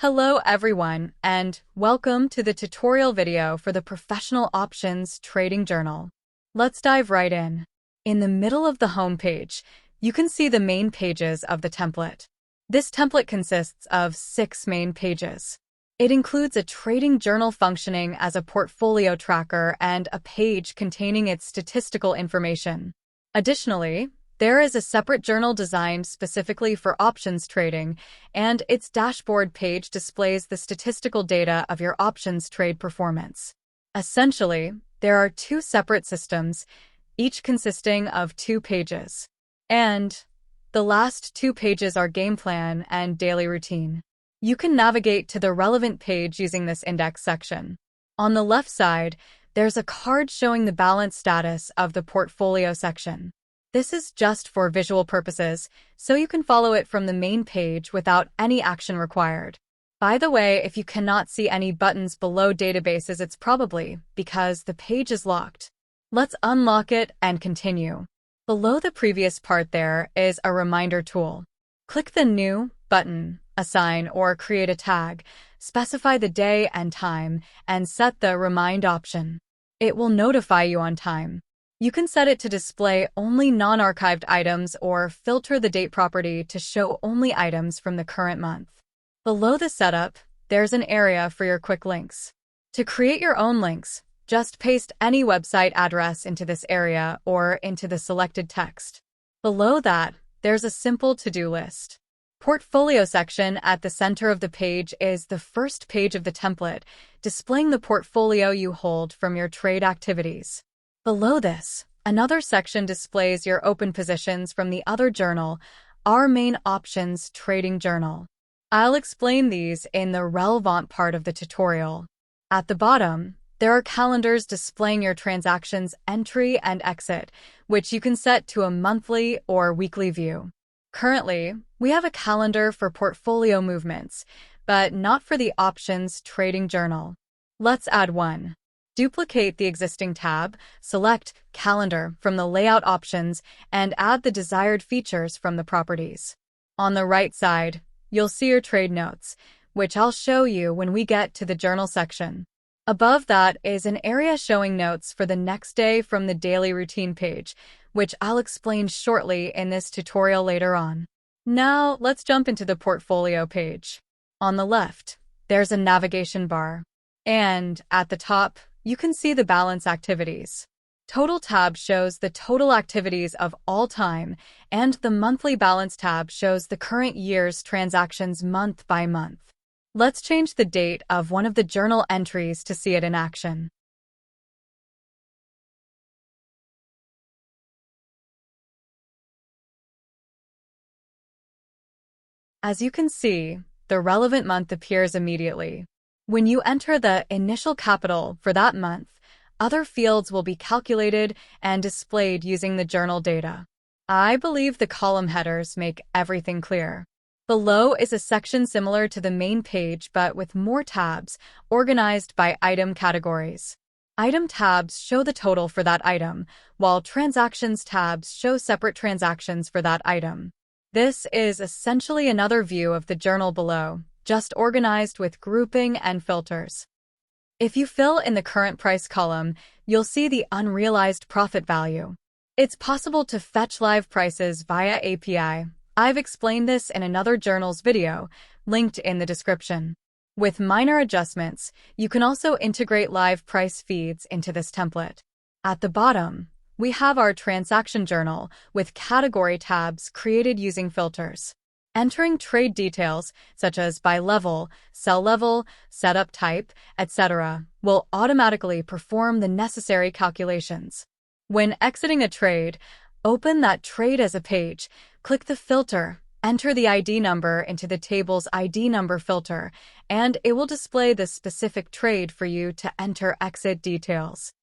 Hello everyone, and welcome to the tutorial video for the Professional Options Trading Journal. Let's dive right in. In the middle of the home page, you can see the main pages of the template. This template consists of 6 main pages. It includes a trading journal functioning as a portfolio tracker and a page containing its statistical information. Additionally, there is a separate journal designed specifically for options trading, and its dashboard page displays the statistical data of your options trade performance. Essentially, there are 2 separate systems, each consisting of 2 pages. And the last 2 pages are game plan and daily routine. You can navigate to the relevant page using this index section. On the left side, there's a card showing the balance status of the portfolio section. This is just for visual purposes, so you can follow it from the main page without any action required. By the way, if you cannot see any buttons below databases, it's probably because the page is locked. Let's unlock it and continue. Below the previous part there is a reminder tool. Click the New button, assign or create a tag, specify the day and time, and set the Remind option. It will notify you on time. You can set it to display only non-archived items or filter the date property to show only items from the current month. Below the setup, there's an area for your quick links. To create your own links, just paste any website address into this area or into the selected text. Below that, there's a simple to-do list. Portfolio section at the center of the page is the first page of the template, displaying the portfolio you hold from your trade activities. Below this, another section displays your open positions from the other journal, our main options trading journal. I'll explain these in the relevant part of the tutorial. At the bottom, there are calendars displaying your transactions entry and exit, which you can set to a monthly or weekly view. Currently, we have a calendar for portfolio movements, but not for the options trading journal. Let's add one. Duplicate the existing tab, select Calendar from the Layout options, and add the desired features from the properties. On the right side, you'll see your trade notes, which I'll show you when we get to the Journal section. Above that is an area showing notes for the next day from the Daily Routine page, which I'll explain shortly in this tutorial later on. Now, let's jump into the Portfolio page. On the left, there's a navigation bar, and at the top, you can see the balance activities. Total tab shows the total activities of all time, and the monthly balance tab shows the current year's transactions month by month. Let's change the date of one of the journal entries to see it in action. As you can see, the relevant month appears immediately. When you enter the initial capital for that month, other fields will be calculated and displayed using the journal data. I believe the column headers make everything clear. Below is a section similar to the main page but with more tabs, organized by item categories. Item tabs show the total for that item, while transactions tabs show separate transactions for that item. This is essentially another view of the journal below, just organized with grouping and filters. If you fill in the current price column, you'll see the unrealized profit value. It's possible to fetch live prices via API. I've explained this in another journal's video, linked in the description. With minor adjustments, you can also integrate live price feeds into this template. At the bottom, we have our transaction journal with category tabs created using filters. Entering trade details, such as buy level, sell level, setup type, etc., will automatically perform the necessary calculations. When exiting a trade, open that trade as a page, click the filter, enter the ID number into the table's ID number filter, and it will display the specific trade for you to enter exit details.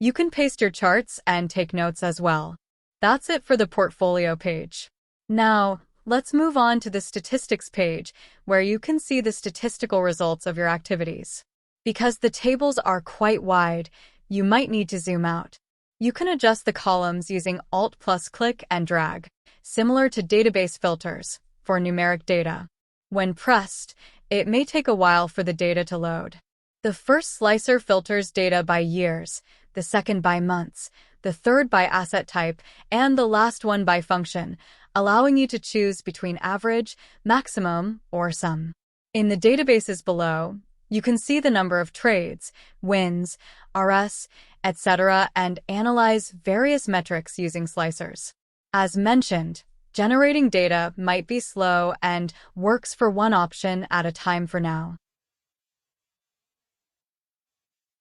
You can paste your charts and take notes as well. That's it for the portfolio page. Now, let's move on to the statistics page, where you can see the statistical results of your activities. Because the tables are quite wide, you might need to zoom out. You can adjust the columns using Alt plus click and drag. similar to database filters for numeric data. When pressed, it may take a while for the data to load. The first slicer filters data by years, the second by months, the third by asset type, and the last one by function, allowing you to choose between average, maximum, or sum. In the databases below, you can see the number of trades, wins, RS, etc., and analyze various metrics using slicers. As mentioned, generating data might be slow and works for one option at a time for now.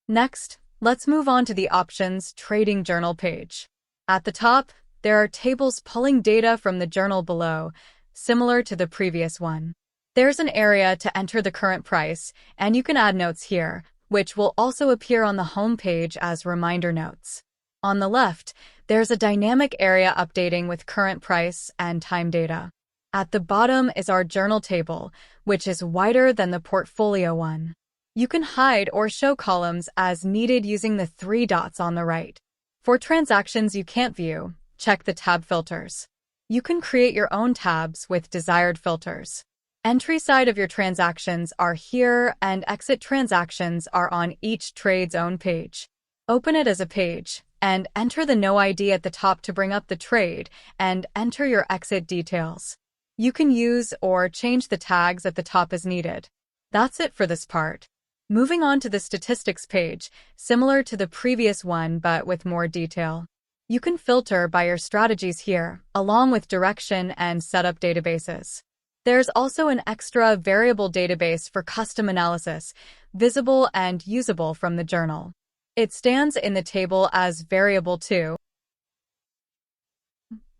Next, let's move on to the Options Trading Journal page. At the top, there are tables pulling data from the journal below, similar to the previous one. There's an area to enter the current price, and you can add notes here, which will also appear on the home page as reminder notes. On the left, there's a dynamic area updating with current price and time data. At the bottom is our journal table, which is wider than the portfolio one. You can hide or show columns as needed using the 3 dots on the right. For transactions you can't view, check the tab filters. You can create your own tabs with desired filters. Entry side of your transactions are here, and exit transactions are on each trade's own page. Open it as a page, and enter the no ID at the top to bring up the trade, and enter your exit details. You can use or change the tags at the top as needed. That's it for this part. Moving on to the statistics page, similar to the previous one but with more detail. You can filter by your strategies here, along with direction and setup databases. There's also an extra variable database for custom analysis, visible and usable from the journal. It stands in the table as variable 2.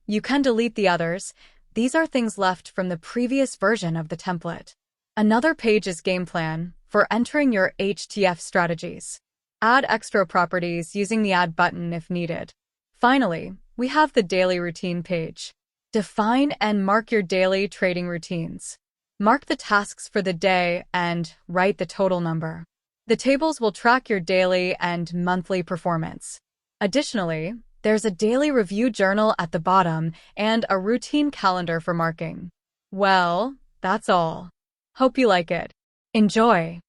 You can delete the others. These are things left from the previous version of the template. Another page is Game Plan for entering your HTF strategies. Add extra properties using the Add button if needed. Finally, we have the Daily Routine page. Define and mark your daily trading routines. Mark the tasks for the day and write the total number. The tables will track your daily and monthly performance. Additionally, there's a daily review journal at the bottom and a routine calendar for marking. Well, that's all. Hope you like it. Enjoy!